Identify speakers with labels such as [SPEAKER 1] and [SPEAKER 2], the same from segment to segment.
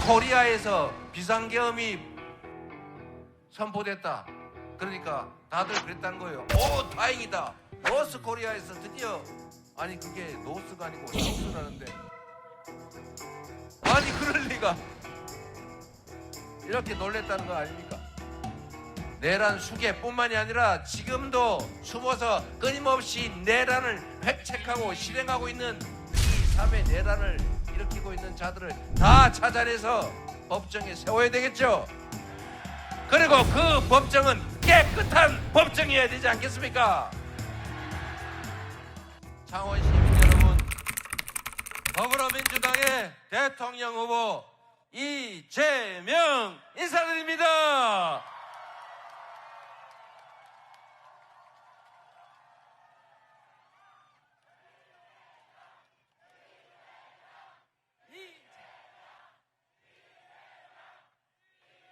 [SPEAKER 1] 코리아에서 비상계엄이 선포됐다. 그러니까 다들 그랬다는 거예요. 오, 다행이다. 노스 코리아에서 드디어, 아니 그게 노스가 아니고 사우스라는데, 아니 그럴 리가. 이렇게 놀랬다는 거 아닙니까? 내란 수계뿐만이 아니라 지금도 숨어서 끊임없이 내란을 획책하고 실행하고 있는 이 3회 내란을 일으키고 있는 자들을 다 찾아내서 법정에 세워야 되겠죠. 그리고 그 법정은 깨끗한 법정이어야 되지 않겠습니까? 창원 시민 여러분, 더불어민주당의 대통령 후보 이재명 인사드립니다.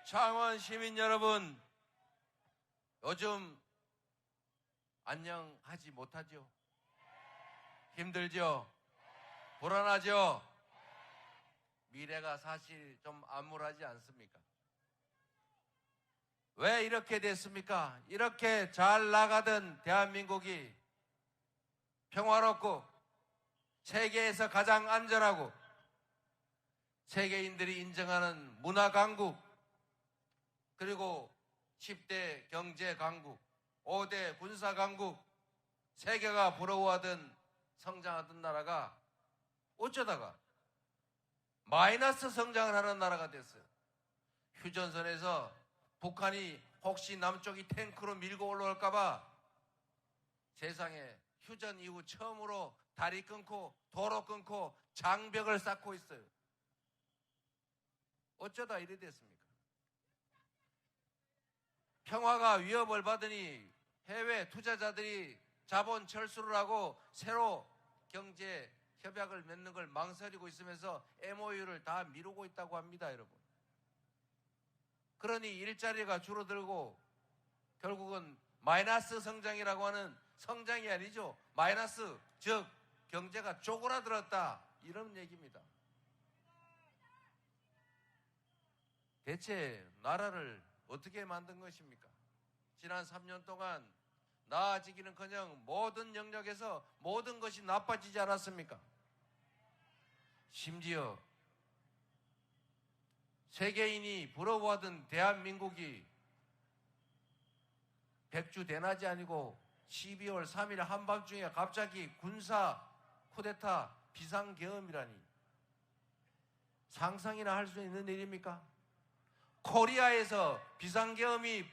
[SPEAKER 1] 창원 시민 여러분, 요즘 안녕하지 못하죠? 힘들죠? 불안하죠? 미래가 사실 좀 암울하지 않습니까? 왜 이렇게 됐습니까? 이렇게 잘 나가던 대한민국이 평화롭고 세계에서 가장 안전하고 세계인들이 인정하는 문화 강국, 그리고 10대 경제 강국, 5대 군사 강국, 세계가 부러워하던 성장하던 나라가 어쩌다가 마이너스 성장을 하는 나라가 됐어요. 휴전선에서 북한이 혹시 남쪽이 탱크로 밀고 올라올까봐 세상에 휴전 이후 처음으로 다리 끊고 도로 끊고 장벽을 쌓고 있어요. 어쩌다 이래 됐습니까? 평화가 위협을 받으니 해외 투자자들이 자본 철수를 하고 새로 경제 협약을 맺는 걸 망설이고 있으면서 MOU를 다 미루고 있다고 합니다, 여러분. 그러니 일자리가 줄어들고 결국은 마이너스 성장이라고 하는 성장이 아니죠. 마이너스, 즉 경제가 쪼그라들었다, 이런 얘기입니다. 대체 나라를 어떻게 만든 것입니까? 지난 3년 동안 나아지기는커녕 모든 영역에서 모든 것이 나빠지지 않았습니까? 심지어 세계인이 부러워하던 대한민국이 백주대낮이 아니고 12월 3일 한밤중에 갑자기 군사 쿠데타 비상계엄이라니 상상이나 할 수 있는 일입니까? 코리아에서 비상계엄이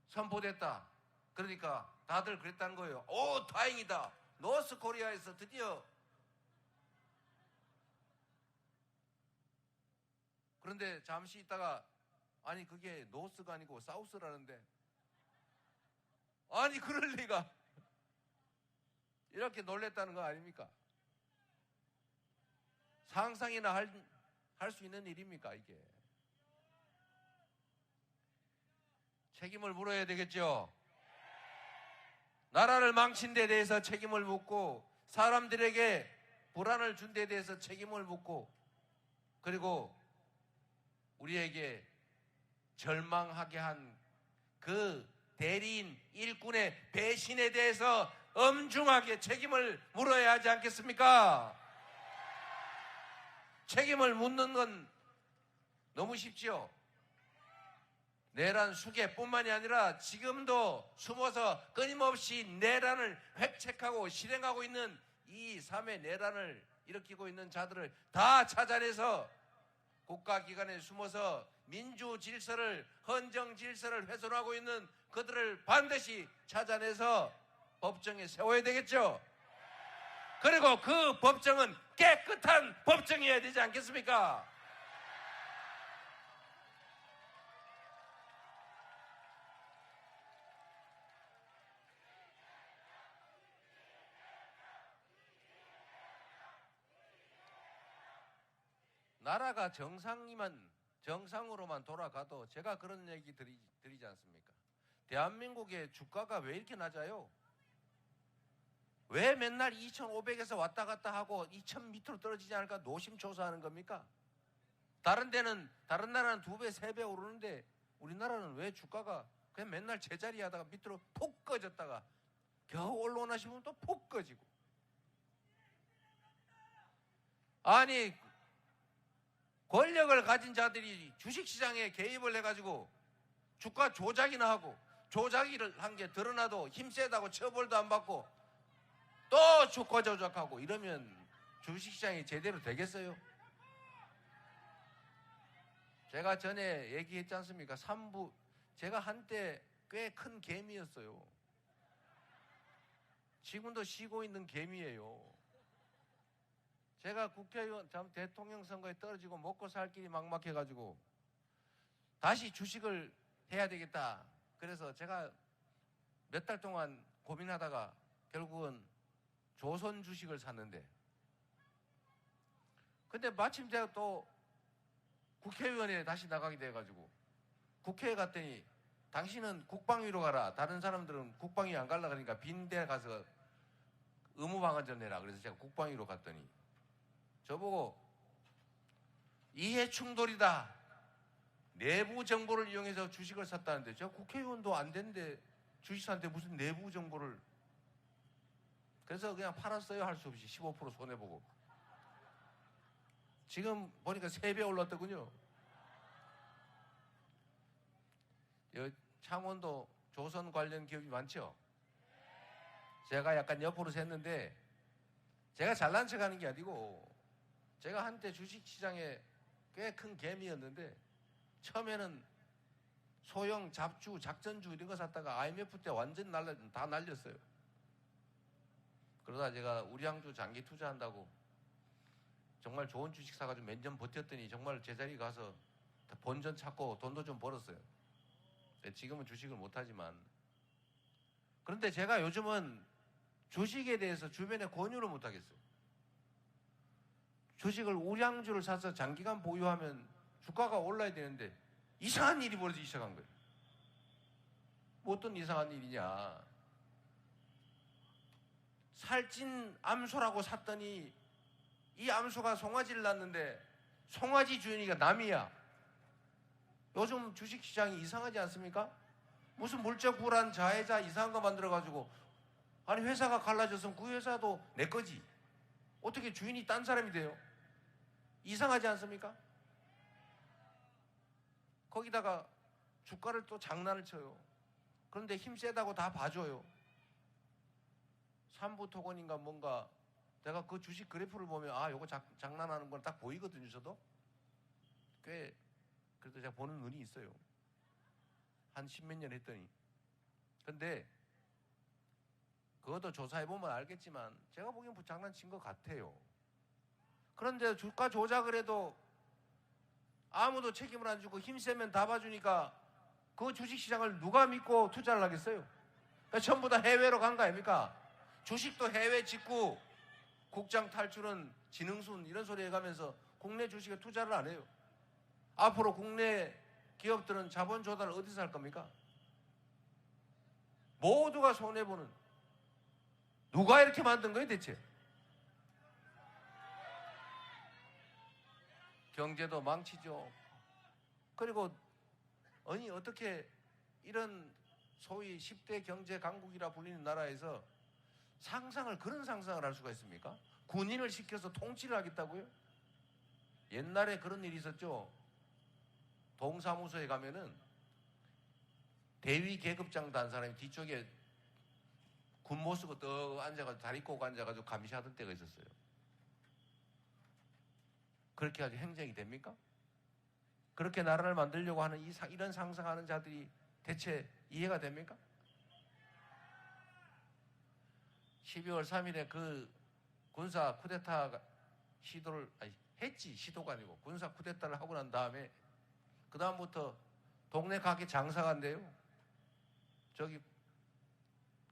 [SPEAKER 1] 선포됐다. 그러니까 다들 그랬다는 거예요. 오, 다행이다. 노스 코리아에서 드디어. 그런데 잠시 있다가 아니 그게 노스가 아니고 사우스라는데, 아니 그럴 리가. 이렇게 놀랬다는 거 아닙니까? 상상이나 할 수 있는 일입니까 이게? 책임을 물어야 되겠죠. 나라를 망친 데 대해서 책임을 묻고 사람들에게 불안을 준 데 대해서 책임을 묻고, 그리고 우리에게 절망하게 한 그 대리인 일꾼의 배신에 대해서 엄중하게 책임을 물어야 하지 않겠습니까? 책임을 묻는 건 너무 쉽지요. 내란 수계뿐만이 아니라 지금도 숨어서 끊임없이 내란을 획책하고 실행하고 있는 이 3회 내란을 일으키고 있는 자들을 다 찾아내서 국가기관에 숨어서 민주 질서를, 헌정 질서를 훼손하고 있는 그들을 반드시 찾아내서 법정에 세워야 되겠죠. 그리고 그 법정은 깨끗한 법정이어야 되지 않겠습니까? 나라가 정상으로만 돌아가도 제가 그런 얘기 드리지 않습니까? 대한민국의 주가가 왜 이렇게 낮아요? 왜 맨날 2,500에서 왔다 갔다 하고 2,000 밑으로 떨어지지 않을까 노심초사하는 겁니까? 다른 나라는 2배, 3배 오르는데 우리나라는 왜 주가가 그냥 맨날 제자리 하다가 밑으로 푹 꺼졌다가 겨우 올라오나 싶으면 또 푹 꺼지고. 아니, 권력을 가진 자들이 주식시장에 개입을 해가지고 주가 조작이나 하고, 조작을 한 게 드러나도 힘세다고 처벌도 안 받고 또 주가 조작하고 이러면 주식시장이 제대로 되겠어요? 제가 전에 얘기했지 않습니까? 제가 한때 꽤 큰 개미였어요. 지금도 쉬고 있는 개미예요. 제가 국회의원, 대통령 선거에 떨어지고 먹고 살 길이 막막해가지고 다시 주식을 해야 되겠다. 그래서 제가 몇 달 동안 고민하다가 결국은 조선 주식을 샀는데, 근데 마침 제가 또 국회의원에 다시 나가게 돼가지고 국회에 갔더니 당신은 국방위로 가라. 다른 사람들은 국방위 안 가려고 하니까 빈대 가서 의무방어전 해라. 그래서 제가 국방위로 갔더니 저보고 이해 충돌이다. 내부 정보를 이용해서 주식을 샀다는데, 제가 국회의원도 안 된데 주식 샀는데 무슨 내부 정보를. 그래서 그냥 팔았어요. 할 수 없이 15% 손해보고. 지금 보니까 3배 올랐더군요. 창원도 조선 관련 기업이 많죠. 제가 약간 옆으로 샜는데, 제가 잘난 척하는 게 아니고 제가 한때 주식시장에 꽤 큰 개미였는데 처음에는 소형 잡주, 작전주 이런 거 샀다가 IMF 때 완전 다 날렸어요. 그러다 제가 우량주 장기 투자한다고 정말 좋은 주식 사가지고 몇 년 버텼더니 정말 제자리 가서 본전 찾고 돈도 좀 벌었어요. 지금은 주식을 못하지만. 그런데 제가 요즘은 주식에 대해서 주변에 권유를 못하겠어요. 주식을 우량주를 사서 장기간 보유하면 주가가 올라야 되는데 이상한 일이 벌어지기 시작한 거예요. 뭐 어떤 이상한 일이냐. 살찐 암소라고 샀더니 이 암소가 송아지를 낳는데 송아지 주인이가 남이야. 요즘 주식시장이 이상하지 않습니까? 무슨 물적 불안, 자해자 이상한 거 만들어가지고, 아니 회사가 갈라졌으면 그 회사도 내 거지. 어떻게 주인이 딴 사람이 돼요? 이상하지 않습니까? 거기다가 주가를 또 장난을 쳐요. 그런데 힘 세다고 다 봐줘요. 삼부토건인가 뭔가, 내가 그 주식 그래프를 보면 요거 장난하는 건 딱 보이거든요. 저도 꽤 그래도 제가 보는 눈이 있어요. 한 10몇 년 했더니. 근데 그것도 조사해보면 알겠지만 제가 보기엔 장난친 것 같아요. 그런데 주가 조작을 해도 아무도 책임을 안 지고 힘세면 다 봐주니까 그 주식시장을 누가 믿고 투자를 하겠어요? 그러니까 전부 다 해외로 간 거 아닙니까? 주식도 해외 직구, 국장 탈출은 지능순 이런 소리 해가면서 국내 주식에 투자를 안 해요. 앞으로 국내 기업들은 자본 조달을 어디서 할 겁니까? 모두가 손해보는. 누가 이렇게 만든 거예요 대체? 경제도 망치죠. 그리고 아니 어떻게 이런 소위 10대 경제 강국이라 불리는 나라에서 그런 상상을 할 수가 있습니까? 군인을 시켜서 통치를 하겠다고요? 옛날에 그런 일이 있었죠. 동사무소에 가면은 대위 계급장도 한 사람이 뒤쪽에 군모 쓰고 떡 앉아가지고 다리 꼬고 앉아가지고 감시하던 때가 있었어요. 그렇게 아주 행정이 됩니까? 그렇게 나라를 만들려고 하는 이런 상상하는 자들이 대체 이해가 됩니까? 12월 3일에 그 군사 쿠데타 시도를 시도가 아니고 군사 쿠데타를 하고 난 다음에 그 다음부터 동네 가게 장사가 안 돼요. 저기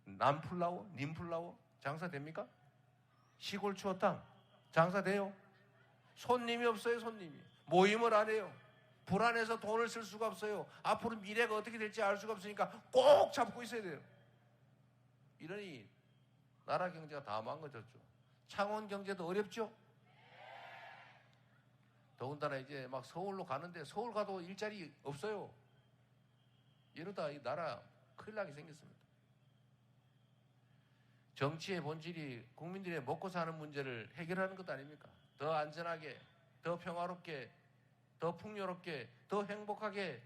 [SPEAKER 1] 남플라워, 님플라워 장사 됩니까? 시골 추어탕 장사 돼요? 손님이 없어요. 손님이 모임을 안 해요. 불안해서 돈을 쓸 수가 없어요. 앞으로 미래가 어떻게 될지 알 수가 없으니까 꼭 잡고 있어야 돼요. 이러니 나라 경제가 다 망가졌죠. 창원 경제도 어렵죠. 더군다나 이제 막 서울로 가는데 서울 가도 일자리 없어요. 이러다 이 나라 큰일 나게 생겼습니다. 정치의 본질이 국민들의 먹고 사는 문제를 해결하는 것 아닙니까? 더 안전하게, 더 평화롭게, 더 풍요롭게, 더 행복하게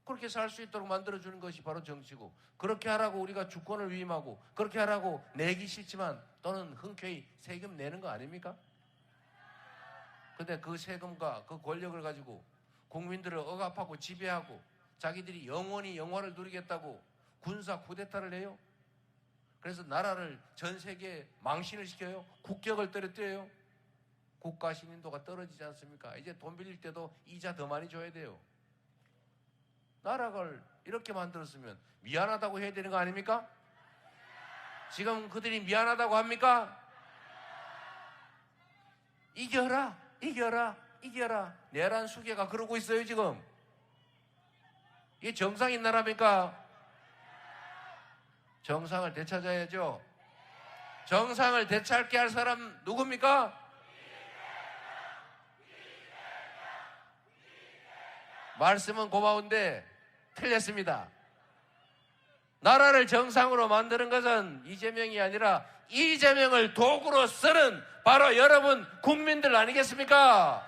[SPEAKER 1] 그렇게 살 수 있도록 만들어주는 것이 바로 정치고, 그렇게 하라고 우리가 주권을 위임하고 그렇게 하라고 내기 싫지만 또는 흔쾌히 세금 내는 거 아닙니까? 근데 그 세금과 그 권력을 가지고 국민들을 억압하고 지배하고 자기들이 영원히 영화를 누리겠다고 군사 쿠데타를 해요. 그래서 나라를 전 세계에 망신을 시켜요. 국격을 떨어뜨려요. 국가 신인도가 떨어지지 않습니까? 이제 돈 빌릴 때도 이자 더 많이 줘야 돼요. 나라를 이렇게 만들었으면 미안하다고 해야 되는 거 아닙니까? 지금 그들이 미안하다고 합니까? 이겨라, 이겨라, 이겨라. 내란 수계가 그러고 있어요 지금. 이게 정상인 나라입니까? 정상을 되찾아야죠. 정상을 되찾게 할 사람 누굽니까? 말씀은 고마운데 틀렸습니다. 나라를 정상으로 만드는 것은 이재명이 아니라 이재명을 도구로 쓰는 바로 여러분 국민들 아니겠습니까?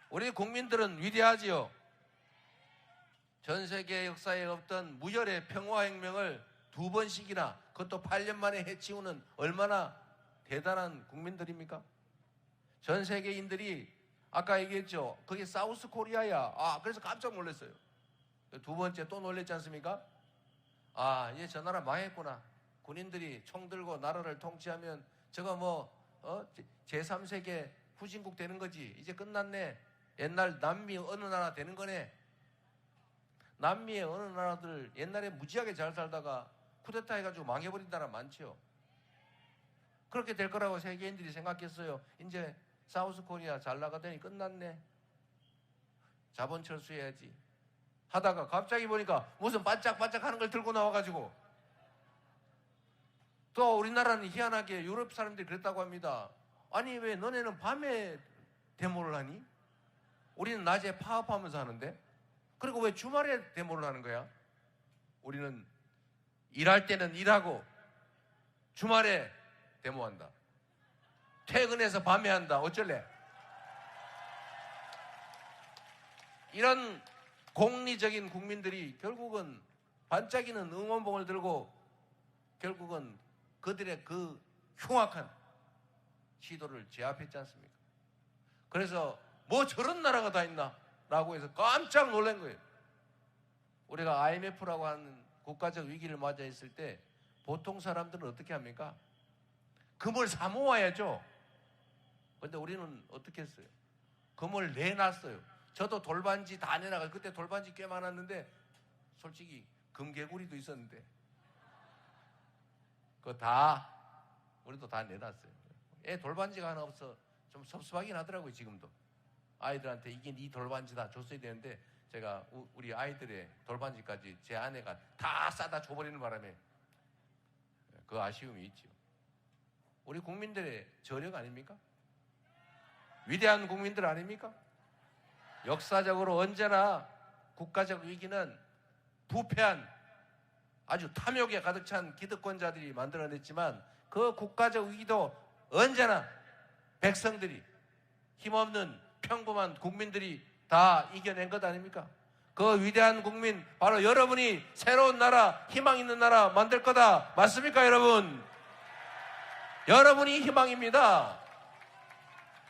[SPEAKER 1] 우리 국민들은 위대하지요. 전 세계 역사에 없던 무혈의 평화혁명을 2번씩이나, 그것도 8년 만에 해치우는 얼마나 대단한 국민들입니까? 전 세계인들이 아까 얘기했죠. 그게 사우스 코리아야. 그래서 깜짝 놀랐어요. 2번째 또 놀랬지 않습니까? 이제 저 나라 망했구나. 군인들이 총 들고 나라를 통치하면 저거 제3세계 후진국 되는 거지. 이제 끝났네. 옛날 남미 어느 나라 되는 거네. 남미의 어느 나라들 옛날에 무지하게 잘 살다가 쿠데타 해가지고 망해버린 나라 많죠. 그렇게 될 거라고 세계인들이 생각했어요. 이제 사우스 코리아 잘 나가더니 끝났네. 자본 철수해야지 하다가 갑자기 보니까 무슨 반짝반짝 하는 걸 들고 나와가지고, 또 우리나라는 희한하게 유럽 사람들이 그랬다고 합니다. 아니 왜 너네는 밤에 데모를 하니? 우리는 낮에 파업하면서 하는데, 그리고 왜 주말에 데모를 하는 거야? 우리는 일할 때는 일하고 주말에 데모한다. 퇴근해서 밤에 한다. 어쩔래? 이런 공리적인 국민들이 결국은 반짝이는 응원봉을 들고 결국은 그들의 그 흉악한 시도를 제압했지 않습니까? 그래서 뭐 저런 나라가 다 있나? 라고 해서 깜짝 놀란 거예요. 우리가 IMF라고 하는 국가적 위기를 맞이했을 때 보통 사람들은 어떻게 합니까? 금을 사 모아야죠. 근데 우리는 어떻게 했어요? 금을 내놨어요. 저도 돌반지 다 내놔가지고, 그때 돌반지 꽤 많았는데 솔직히 금개구리도 있었는데 그거 다 우리도 다 내놨어요. 애 돌반지가 하나 없어 좀 섭섭하긴 하더라고요. 지금도 아이들한테 이게 네 돌반지다 줬어야 되는데 제가 우리 아이들의 돌반지까지 제 아내가 다 싸다 줘버리는 바람에 그 아쉬움이 있죠. 우리 국민들의 저력 아닙니까? 위대한 국민들 아닙니까? 역사적으로 언제나 국가적 위기는 부패한 아주 탐욕에 가득 찬 기득권자들이 만들어냈지만, 그 국가적 위기도 언제나 백성들이, 힘없는 평범한 국민들이 다 이겨낸 것 아닙니까? 그 위대한 국민, 바로 여러분이 새로운 나라, 희망 있는 나라 만들 거다. 맞습니까, 여러분? 여러분이 희망입니다.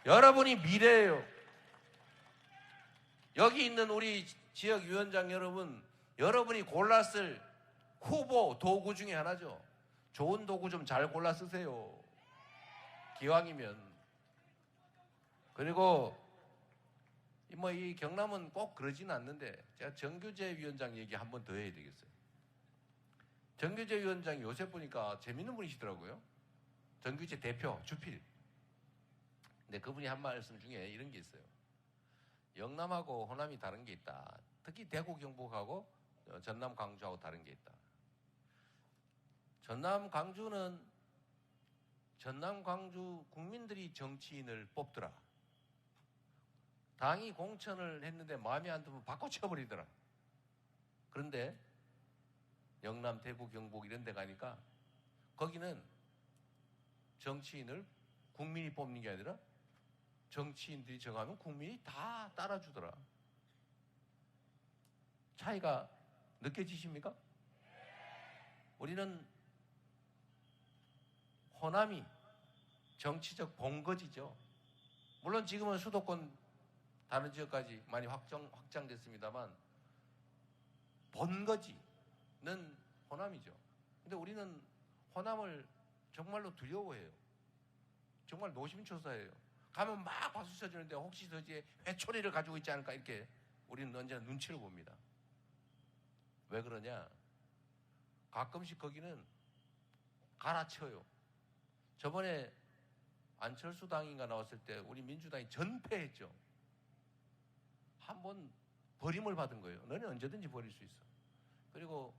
[SPEAKER 1] 여러분이 미래예요. 여기 있는 우리 지역위원장 여러분, 여러분이 골랐을 후보 도구 중에 하나죠. 좋은 도구 좀 잘 골라 쓰세요. 기왕이면. 그리고 이 경남은 꼭 그러진 않는데 제가 정규재 위원장 얘기 한 번 더 해야 되겠어요. 정규재 위원장이 요새 보니까 재밌는 분이시더라고요. 정규재 대표 주필. 근데 그분이 한 말씀 중에 이런 게 있어요. 영남하고 호남이 다른 게 있다. 특히 대구 경북하고 전남 광주하고 다른 게 있다. 전남 광주는 전남 광주 국민들이 정치인을 뽑더라. 당이 공천을 했는데 마음에 안 들면 바꿔쳐버리더라. 그런데 영남, 대구, 경북 이런 데 가니까 거기는 정치인을 국민이 뽑는 게 아니라 정치인들이 정하면 국민이 다 따라주더라. 차이가 느껴지십니까? 우리는 호남이 정치적 본거지죠. 물론 지금은 수도권 다른 지역까지 많이 확장됐습니다만 본거지는 호남이죠. 근데 우리는 호남을 정말로 두려워해요. 정말 노심초사해요. 가면 막 박수 쳐주는데 혹시 저 뒤에 회초리를 가지고 있지 않을까 이렇게 우리는 언제나 눈치를 봅니다. 왜 그러냐? 가끔씩 거기는 갈아쳐요. 저번에 안철수 당인가 나왔을 때 우리 민주당이 전패했죠. 한번 버림을 받은 거예요. 너는 언제든지 버릴 수 있어. 그리고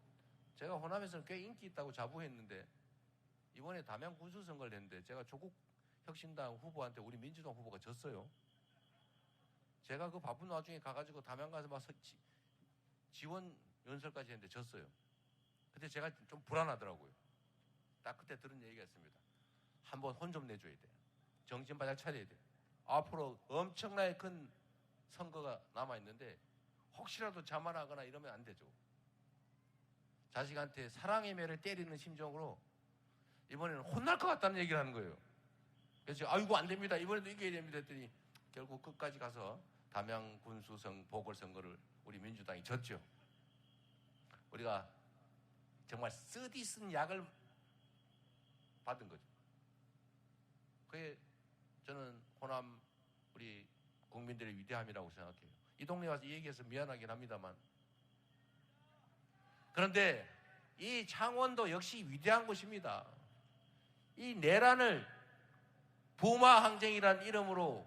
[SPEAKER 1] 제가 호남에서는 꽤 인기 있다고 자부했는데 이번에 담양 군수선거를 했는데 제가 조국혁신당 후보한테 우리 민주당 후보가 졌어요. 제가 그 바쁜 와중에 가가지고 담양 가서 막 지원 연설까지 했는데 졌어요. 그때 제가 좀 불안하더라고요. 딱 그때 들은 얘기가 있습니다. 한번 혼 좀 내줘야 돼. 정신 바짝 차려야 돼. 앞으로 엄청나게 큰 선거가 남아있는데 혹시라도 자만하거나 이러면 안 되죠. 자식한테 사랑의 매를 때리는 심정으로 이번에는 혼날 것 같다는 얘기를 하는 거예요. 그래서 아이고 안 됩니다. 이번에도 이겨야 됩니다 했더니 결국 끝까지 가서 담양 군수성 보궐선거를 우리 민주당이 졌죠. 우리가 정말 쓰디쓴 약을 받은 거죠. 그게 저는 호남 우리 국민들의 위대함이라고 생각해요. 이 동네 와서 이 얘기해서 미안하긴 합니다만 그런데 이 창원도 역시 위대한 곳입니다. 이 내란을 부마항쟁이란 이름으로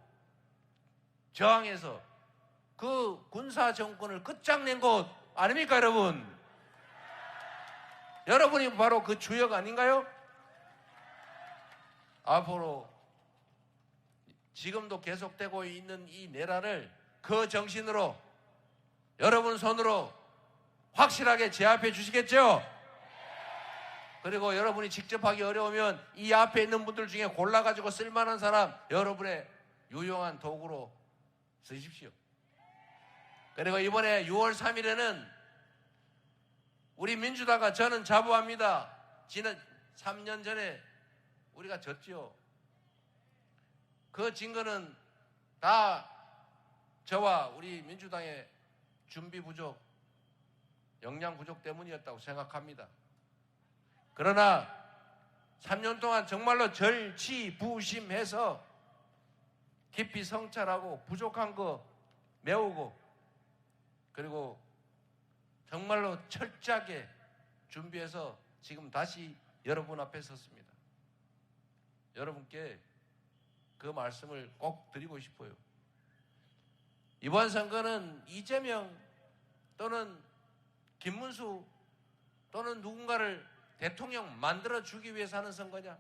[SPEAKER 1] 저항해서 그 군사정권을 끝장낸 곳 아닙니까 여러분? 여러분이 바로 그 주역 아닌가요? 앞으로 지금도 계속되고 있는 이 내란을 그 정신으로 여러분 손으로 확실하게 제압해 주시겠죠? 그리고 여러분이 직접 하기 어려우면 이 앞에 있는 분들 중에 골라가지고 쓸만한 사람 여러분의 유용한 도구로 쓰십시오. 그리고 이번에 6월 3일에는 우리 민주당과 저는 자부합니다. 지난 3년 전에 우리가 졌지요. 그 증거는 다 저와 우리 민주당의 준비 부족, 역량 부족 때문이었다고 생각합니다. 그러나 3년 동안 정말로 절치부심해서 깊이 성찰하고 부족한 거 메우고 그리고 정말로 철저하게 준비해서 지금 다시 여러분 앞에 섰습니다. 여러분께 그 말씀을 꼭 드리고 싶어요. 이번 선거는 이재명 또는 김문수 또는 누군가를 대통령 만들어주기 위해서 하는 선거냐?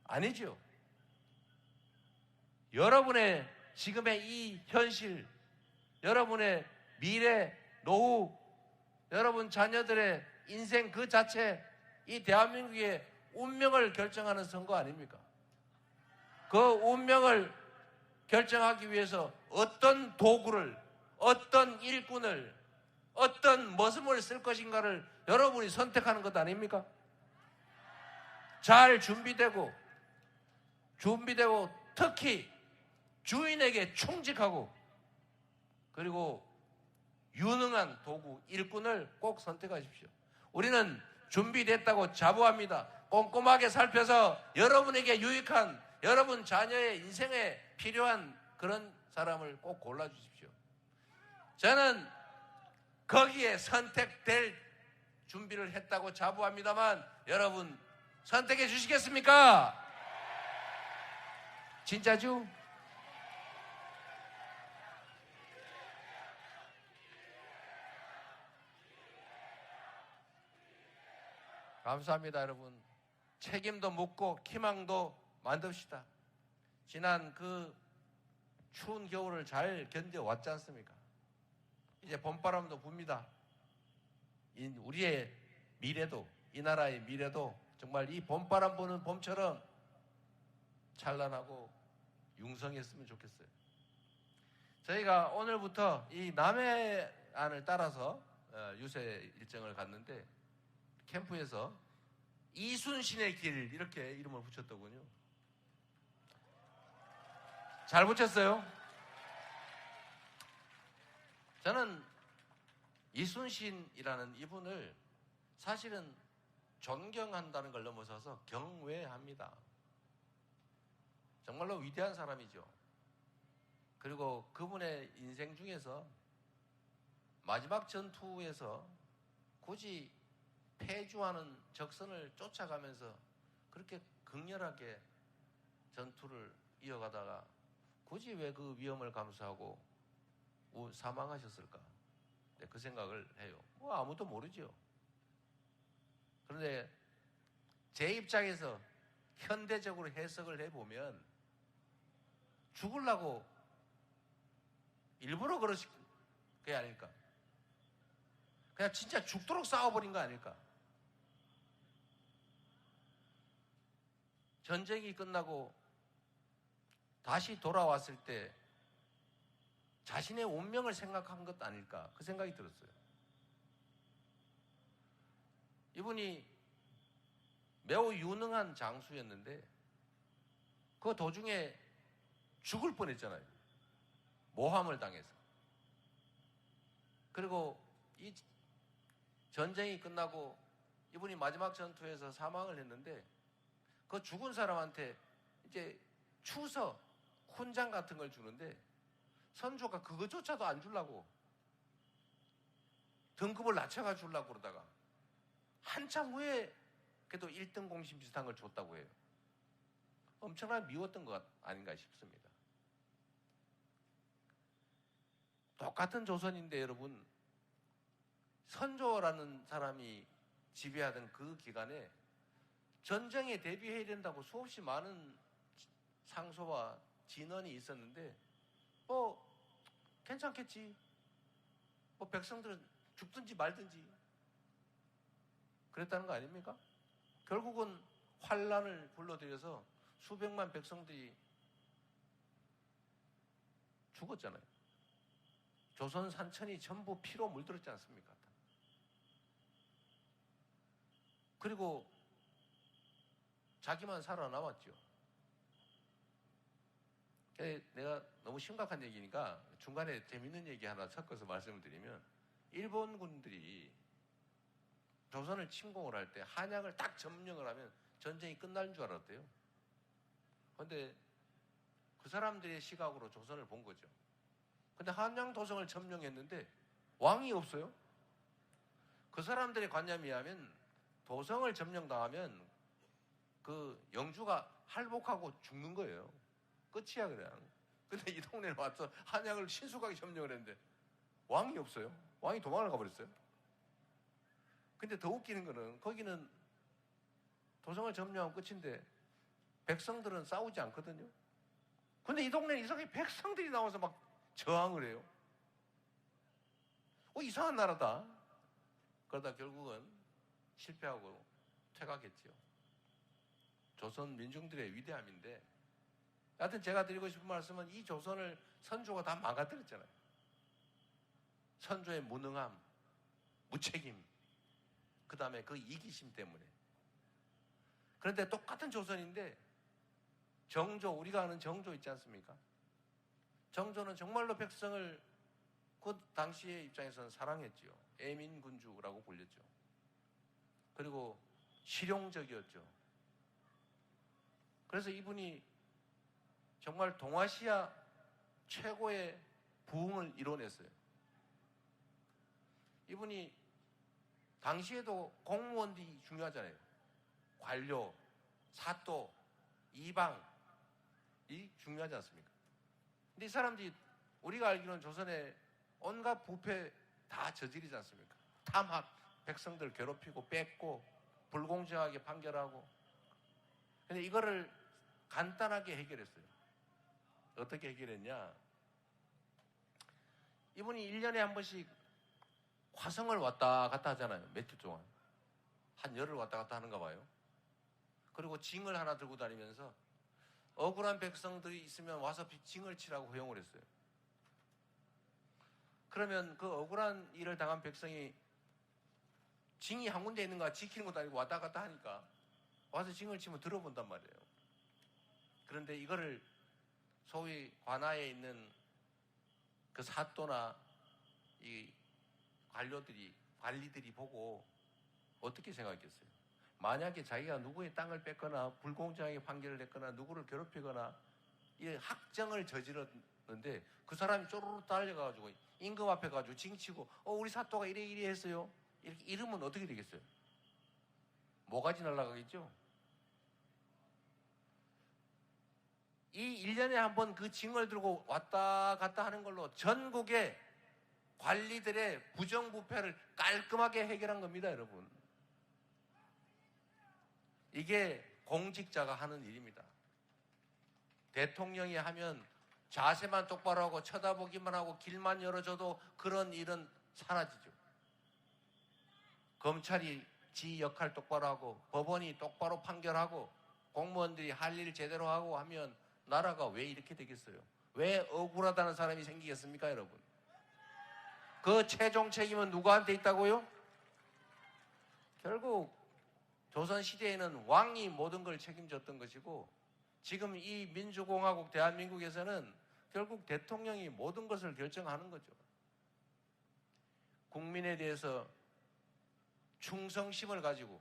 [SPEAKER 1] 아니죠. 여러분의 지금의 이 현실, 여러분의 미래, 노후, 여러분 자녀들의 인생 그 자체, 이 대한민국의 운명을 결정하는 선거 아닙니까? 그 운명을 결정하기 위해서 어떤 도구를, 어떤 일꾼을, 어떤 머슴을 쓸 것인가를 여러분이 선택하는 것 아닙니까? 잘 준비되고 특히 주인에게 충직하고 그리고 유능한 도구, 일꾼을 꼭 선택하십시오. 우리는 준비됐다고 자부합니다. 꼼꼼하게 살펴서 여러분에게 유익한 여러분 자녀의 인생에 필요한 그런 사람을 꼭 골라주십시오. 저는 거기에 선택될 준비를 했다고 자부합니다만 여러분 선택해 주시겠습니까? 진짜죠? 감사합니다, 여러분. 책임도 묻고 희망도 만듭시다. 지난 그 추운 겨울을 잘 견뎌왔지 않습니까? 이제 봄바람도 붑니다. 우리의 미래도, 이 나라의 미래도 정말 이 봄바람 부는 봄처럼 찬란하고 융성했으면 좋겠어요. 저희가 오늘부터 이 남해안을 따라서 유세 일정을 갔는데 캠프에서 이순신의 길 이렇게 이름을 붙였더군요. 잘 붙였어요. 저는 이순신이라는 이분을 사실은 존경한다는 걸 넘어서서 경외합니다. 정말로 위대한 사람이죠. 그리고 그분의 인생 중에서 마지막 전투에서 굳이 패주하는 적선을 쫓아가면서 그렇게 극렬하게 전투를 이어가다가 굳이 왜 그 위험을 감수하고 사망하셨을까? 그 생각을 해요. 아무도 모르죠. 그런데 제 입장에서 현대적으로 해석을 해보면 죽으려고 일부러 그러신 게 아닐까? 그냥 진짜 죽도록 싸워버린 거 아닐까? 전쟁이 끝나고 다시 돌아왔을 때 자신의 운명을 생각한 것 아닐까? 그 생각이 들었어요. 이분이 매우 유능한 장수였는데 그 도중에 죽을 뻔했잖아요. 모함을 당해서. 그리고 이 전쟁이 끝나고 이분이 마지막 전투에서 사망을 했는데 그 죽은 사람한테 이제 추서, 훈장 같은 걸 주는데 선조가 그거조차도 안 주려고 등급을 낮춰가 주려고 그러다가 한참 후에 그래도 1등 공신 비슷한 걸 줬다고 해요. 엄청나게 미웠던 것 아닌가 싶습니다. 똑같은 조선인데 여러분, 선조라는 사람이 지배하던 그 기간에 전쟁에 대비해야 된다고 수없이 많은 상소와 진언이 있었는데 괜찮겠지. 백성들은 죽든지 말든지 그랬다는 거 아닙니까? 결국은 환란을 불러들여서 수백만 백성들이 죽었잖아요. 조선 산천이 전부 피로 물들었지 않습니까? 그리고 자기만 살아남았죠. 내가 너무 심각한 얘기니까 중간에 재밌는 얘기 하나 섞어서 말씀을 드리면, 일본군들이 조선을 침공을 할 때 한양을 딱 점령을 하면 전쟁이 끝날 줄 알았대요. 그런데 그 사람들의 시각으로 조선을 본 거죠. 근데 한양 도성을 점령했는데 왕이 없어요. 그 사람들의 관념에 의하면 도성을 점령당하면 그 영주가 할복하고 죽는 거예요. 끝이야 그냥. 근데 이 동네에 와서 한양을 신속하게 점령을 했는데 왕이 없어요. 왕이 도망을 가버렸어요. 근데 더 웃기는 거는 거기는 도성을 점령하면 끝인데 백성들은 싸우지 않거든요. 근데 이 동네는 이상하게 백성들이 나와서 막 저항을 해요. 이상한 나라다. 그러다 결국은 실패하고 퇴각했죠. 조선 민중들의 위대함인데, 하여튼 제가 드리고 싶은 말씀은 이 조선을 선조가 다 망가뜨렸잖아요. 선조의 무능함, 무책임, 그 다음에 그 이기심 때문에. 그런데 똑같은 조선인데 정조, 우리가 아는 정조 있지 않습니까? 정조는 정말로 백성을 그 당시의 입장에서는 사랑했죠. 애민군주라고 불렸죠. 그리고 실용적이었죠. 그래서 이분이 정말 동아시아 최고의 부흥을 이뤄냈어요. 이분이 당시에도 공무원들이 중요하잖아요. 관료, 사또, 이방이 중요하지 않습니까? 근데 이 사람들이 우리가 알기로는 조선에 온갖 부패 다 저지르지 않습니까? 탐학, 백성들 괴롭히고 뺏고 불공정하게 판결하고 근데 이거를 간단하게 해결했어요. 어떻게 해결했냐? 이분이 1년에 한 번씩 화성을 왔다 갔다 하잖아요. 몇 주 동안. 한 열흘 왔다 갔다 하는가 봐요. 그리고 징을 하나 들고 다니면서 억울한 백성들이 있으면 와서 징을 치라고 허용을 했어요. 그러면 그 억울한 일을 당한 백성이 징이 한 군데 있는가 지키는 것도 아니고 왔다 갔다 하니까 와서 징을 치면 들어본단 말이에요. 그런데 이거를 소위 관아에 있는 그 사또나 이 관리들이 보고 어떻게 생각했겠어요? 만약에 자기가 누구의 땅을 뺏거나 불공정하게 판결을 냈거나 누구를 괴롭히거나 이 학정을 저질렀는데 그 사람이 쪼르르 달려가지고 임금 앞에 가지고 징치고 우리 사또가 이래 했어요. 이렇게 이러면 어떻게 되겠어요? 모가지 날아가겠죠? 이 1년에 한 번 그 징을 들고 왔다 갔다 하는 걸로 전국의 관리들의 부정부패를 깔끔하게 해결한 겁니다, 여러분. 이게 공직자가 하는 일입니다. 대통령이 하면 자세만 똑바로 하고 쳐다보기만 하고 길만 열어줘도 그런 일은 사라지죠. 검찰이 지 역할 똑바로 하고 법원이 똑바로 판결하고 공무원들이 할 일 제대로 하고 하면 나라가 왜 이렇게 되겠어요? 왜 억울하다는 사람이 생기겠습니까, 여러분? 그 최종 책임은 누구한테 있다고요? 결국 조선시대에는 왕이 모든 걸 책임졌던 것이고 지금 이 민주공화국 대한민국에서는 결국 대통령이 모든 것을 결정하는 거죠. 국민에 대해서 충성심을 가지고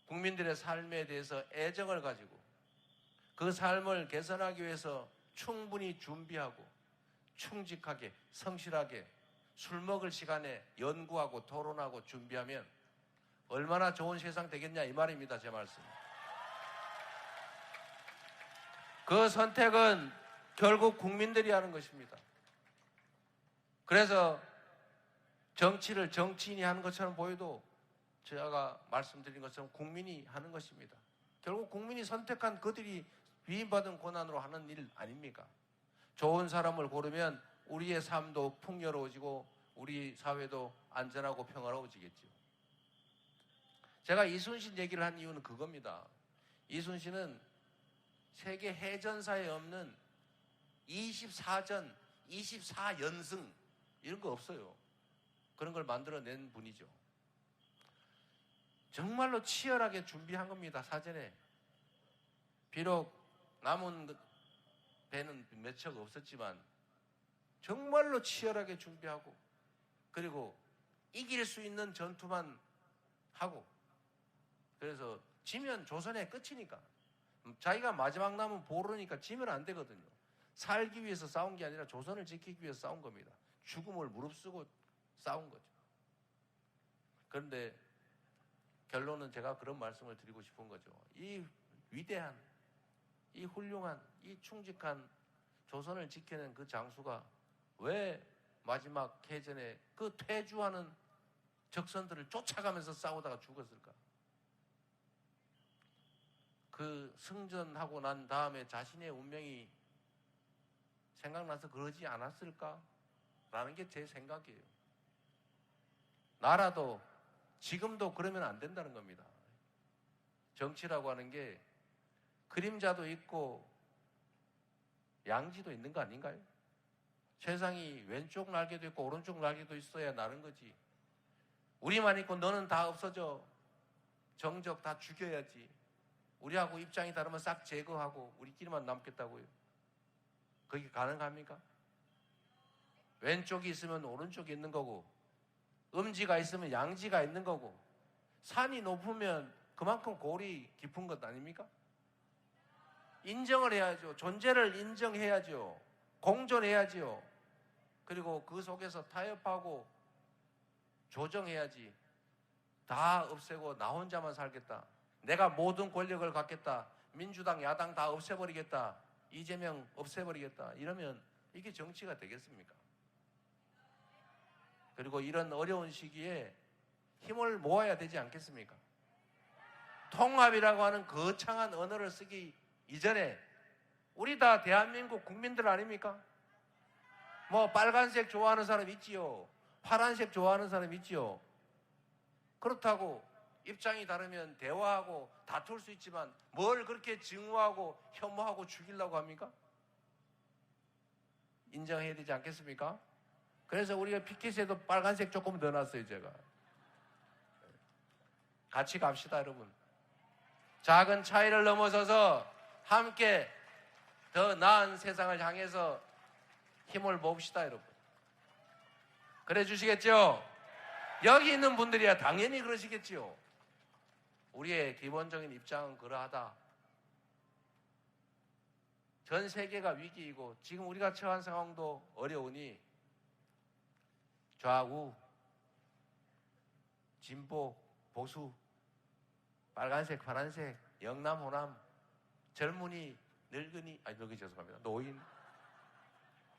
[SPEAKER 1] 국민들의 삶에 대해서 애정을 가지고 그 삶을 개선하기 위해서 충분히 준비하고 충직하게 성실하게 술 먹을 시간에 연구하고 토론하고 준비하면 얼마나 좋은 세상 되겠냐 이 말입니다. 제 말씀. 그 선택은 결국 국민들이 하는 것입니다. 그래서 정치를 정치인이 하는 것처럼 보여도 제가 말씀드린 것처럼 국민이 하는 것입니다. 결국 국민이 선택한 그들이 위임받은 권한으로 하는 일 아닙니까? 좋은 사람을 고르면 우리의 삶도 풍요로워지고 우리 사회도 안전하고 평화로워지겠죠. 제가 이순신 얘기를 한 이유는 그겁니다. 이순신은 세계 해전사에 없는 24전, 24연승 이런 거 없어요. 그런 걸 만들어낸 분이죠. 정말로 치열하게 준비한 겁니다. 사전에. 비록 남은 배는 몇 척 없었지만 정말로 치열하게 준비하고 그리고 이길 수 있는 전투만 하고 그래서 지면 조선의 끝이니까 자기가 마지막 남은 보루니까 지면 안 되거든요. 살기 위해서 싸운 게 아니라 조선을 지키기 위해서 싸운 겁니다. 죽음을 무릅쓰고 싸운 거죠. 그런데 결론은 제가 그런 말씀을 드리고 싶은 거죠. 이 위대한, 이 훌륭한, 이 충직한 조선을 지켜낸 그 장수가 왜 마지막 해전에 그 퇴주하는 적선들을 쫓아가면서 싸우다가 죽었을까? 그 승전하고 난 다음에 자신의 운명이 생각나서 그러지 않았을까? 라는 게 제 생각이에요. 나라도 지금도 그러면 안 된다는 겁니다. 정치라고 하는 게 그림자도 있고 양지도 있는 거 아닌가요? 세상이 왼쪽 날개도 있고 오른쪽 날개도 있어야 나는 거지. 우리만 있고 너는 다 없어져. 정적 다 죽여야지. 우리하고 입장이 다르면 싹 제거하고 우리끼리만 남겠다고요. 그게 가능합니까? 왼쪽이 있으면 오른쪽이 있는 거고 음지가 있으면 양지가 있는 거고 산이 높으면 그만큼 골이 깊은 것 아닙니까? 인정을 해야죠. 존재를 인정해야죠. 공존해야죠. 그리고 그 속에서 타협하고 조정해야지. 다 없애고 나 혼자만 살겠다. 내가 모든 권력을 갖겠다. 민주당, 야당 다 없애버리겠다. 이재명 없애버리겠다. 이러면 이게 정치가 되겠습니까? 그리고 이런 어려운 시기에 힘을 모아야 되지 않겠습니까? 통합이라고 하는 거창한 언어를 쓰기 이전에 우리 다 대한민국 국민들 아닙니까? 뭐 빨간색 좋아하는 사람 있지요. 파란색 좋아하는 사람 있지요. 그렇다고 입장이 다르면 대화하고 다툴 수 있지만 뭘 그렇게 증오하고 혐오하고 죽이려고 합니까? 인정해야 되지 않겠습니까? 그래서 우리가 피켓에도 빨간색 조금 넣어놨어요. 제가 같이 갑시다 여러분. 작은 차이를 넘어서서 함께 더 나은 세상을 향해서 힘을 모읍시다 여러분. 그래 주시겠죠? 여기 있는 분들이야 당연히 그러시겠지요. 우리의 기본적인 입장은 그러하다. 전 세계가 위기이고 지금 우리가 처한 상황도 어려우니 좌우, 진보, 보수, 빨간색, 파란색, 영남, 호남, 젊은이, 늙은이, 죄송합니다. 노인,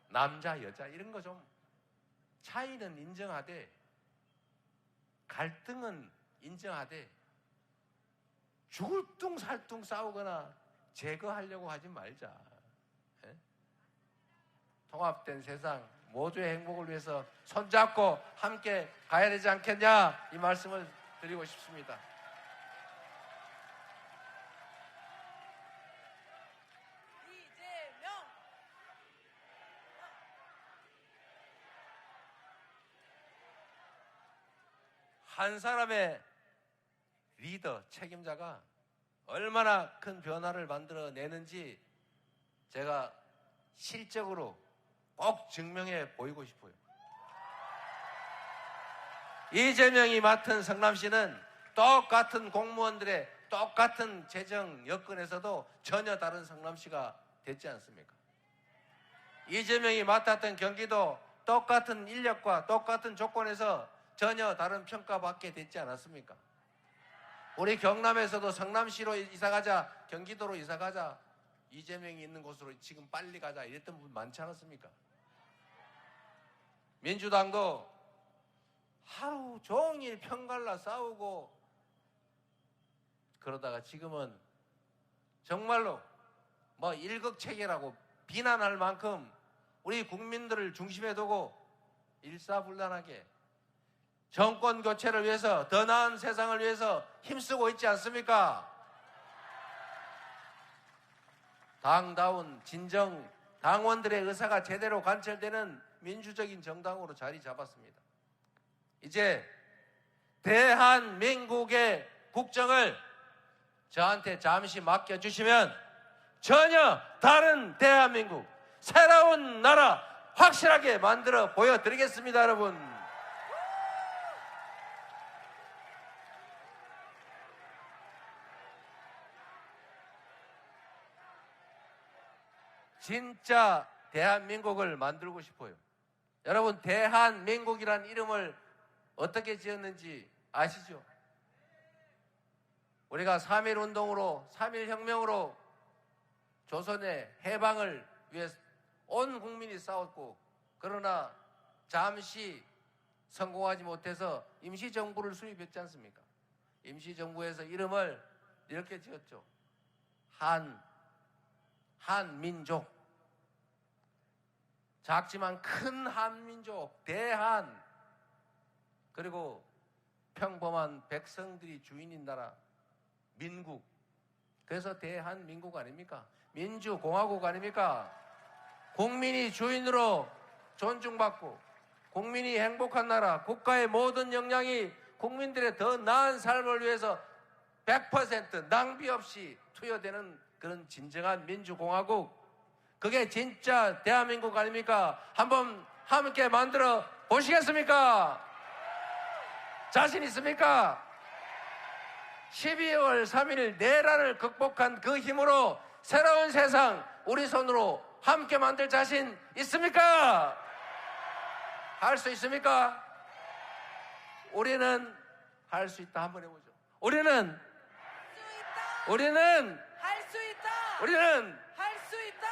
[SPEAKER 1] 남자, 여자 이런 거 좀 차이는 인정하되 갈등은 인정하되 죽을 둥 살 둥 싸우거나 제거하려고 하지 말자. 예? 통합된 세상 모두의 행복을 위해서 손잡고 함께 가야 되지 않겠냐 이 말씀을 드리고 싶습니다. 한 사람의 리더, 책임자가 얼마나 큰 변화를 만들어내는지 제가 실적으로 꼭 증명해 보이고 싶어요. 이재명이 맡은 성남시는 똑같은 공무원들의 똑같은 재정 여건에서도 전혀 다른 성남시가 됐지 않습니까? 이재명이 맡았던 경기도 똑같은 인력과 똑같은 조건에서 전혀 다른 평가받게 됐지 않았습니까? 우리 경남에서도 성남시로 이사가자, 경기도로 이사가자, 이재명이 있는 곳으로 지금 빨리 가자 이랬던 분 많지 않았습니까? 민주당도 하루 종일 편갈라 싸우고 그러다가 지금은 정말로 뭐 일극체계라고 비난할 만큼 우리 국민들을 중심에 두고 일사불란하게 정권 교체를 위해서 더 나은 세상을 위해서 힘쓰고 있지 않습니까? 당다운 진정 당원들의 의사가 제대로 관철되는 민주적인 정당으로 자리 잡았습니다. 이제 대한민국의 국정을 저한테 잠시 맡겨주시면 전혀 다른 대한민국, 새로운 나라 확실하게 만들어 보여드리겠습니다, 여러분. 진짜 대한민국을 만들고 싶어요. 여러분, 대한민국이라는 이름을 어떻게 지었는지 아시죠? 우리가 3.1 운동으로, 3.1 혁명으로 조선의 해방을 위해서 온 국민이 싸웠고, 그러나 잠시 성공하지 못해서 임시정부를 수립했지 않습니까? 임시정부에서 이름을 이렇게 지었죠. 한민족. 작지만 큰 한민족, 대한. 그리고 평범한 백성들이 주인인 나라, 민국. 그래서 대한민국 아닙니까? 민주공화국 아닙니까? 국민이 주인으로 존중받고 국민이 행복한 나라, 국가의 모든 역량이 국민들의 더 나은 삶을 위해서 100% 낭비 없이 투여되는 그런 진정한 민주공화국, 그게 진짜 대한민국 아닙니까? 한번 함께 만들어 보시겠습니까? 자신 있습니까? 12월 3일 내란을 극복한 그 힘으로 새로운 세상 우리 손으로 함께 만들 자신 있습니까? 할 수 있습니까? 우리는 할 수 있다. 한번 해보죠. 우리는
[SPEAKER 2] 할 수 있다.
[SPEAKER 1] 우리는
[SPEAKER 2] 할 수 있다.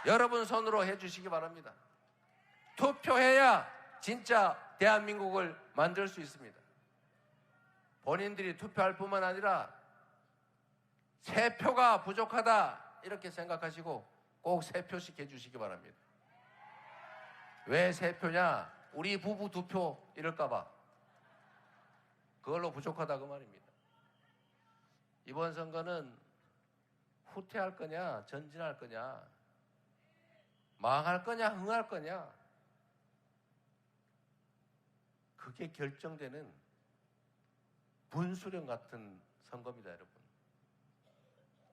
[SPEAKER 1] 여러분 손으로 해주시기 바랍니다. 투표해야 진짜 대한민국을 만들 수 있습니다. 본인들이 투표할 뿐만 아니라 세 표가 부족하다 이렇게 생각하시고 꼭 세 표씩 해주시기 바랍니다. 왜 세 표냐? 우리 부부 2표 이럴까 봐. 그걸로 부족하다 그 말입니다. 이번 선거는 후퇴할 거냐 전진할 거냐, 망할 거냐 흥할 거냐, 그게 결정되는 분수령 같은 선거입니다. 여러분,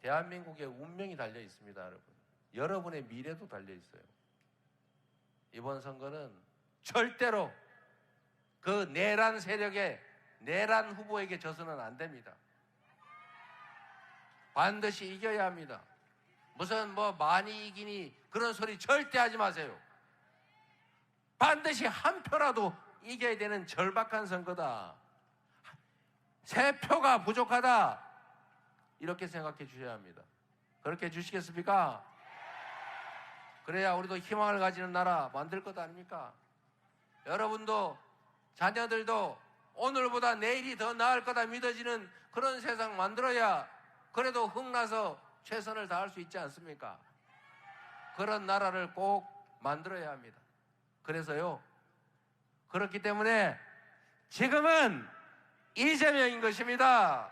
[SPEAKER 1] 대한민국의 운명이 달려 있습니다. 여러분, 여러분의 미래도 달려 있어요. 이번 선거는 절대로 그 내란 세력의 내란 후보에게 져서는 안 됩니다. 반드시 이겨야 합니다. 무슨 많이 이기니 그런 소리 절대 하지 마세요. 반드시 한 표라도 이겨야 되는 절박한 선거다. 세 표가 부족하다 이렇게 생각해 주셔야 합니다. 그렇게 해주시겠습니까? 그래야 우리도 희망을 가지는 나라 만들 것 아닙니까? 여러분도 자녀들도 오늘보다 내일이 더 나을 거다 믿어지는 그런 세상 만들어야 그래도 흥나서 최선을 다할 수 있지 않습니까? 그런 나라를 꼭 만들어야 합니다. 그래서요, 그렇기 때문에 지금은 이재명인 것입니다.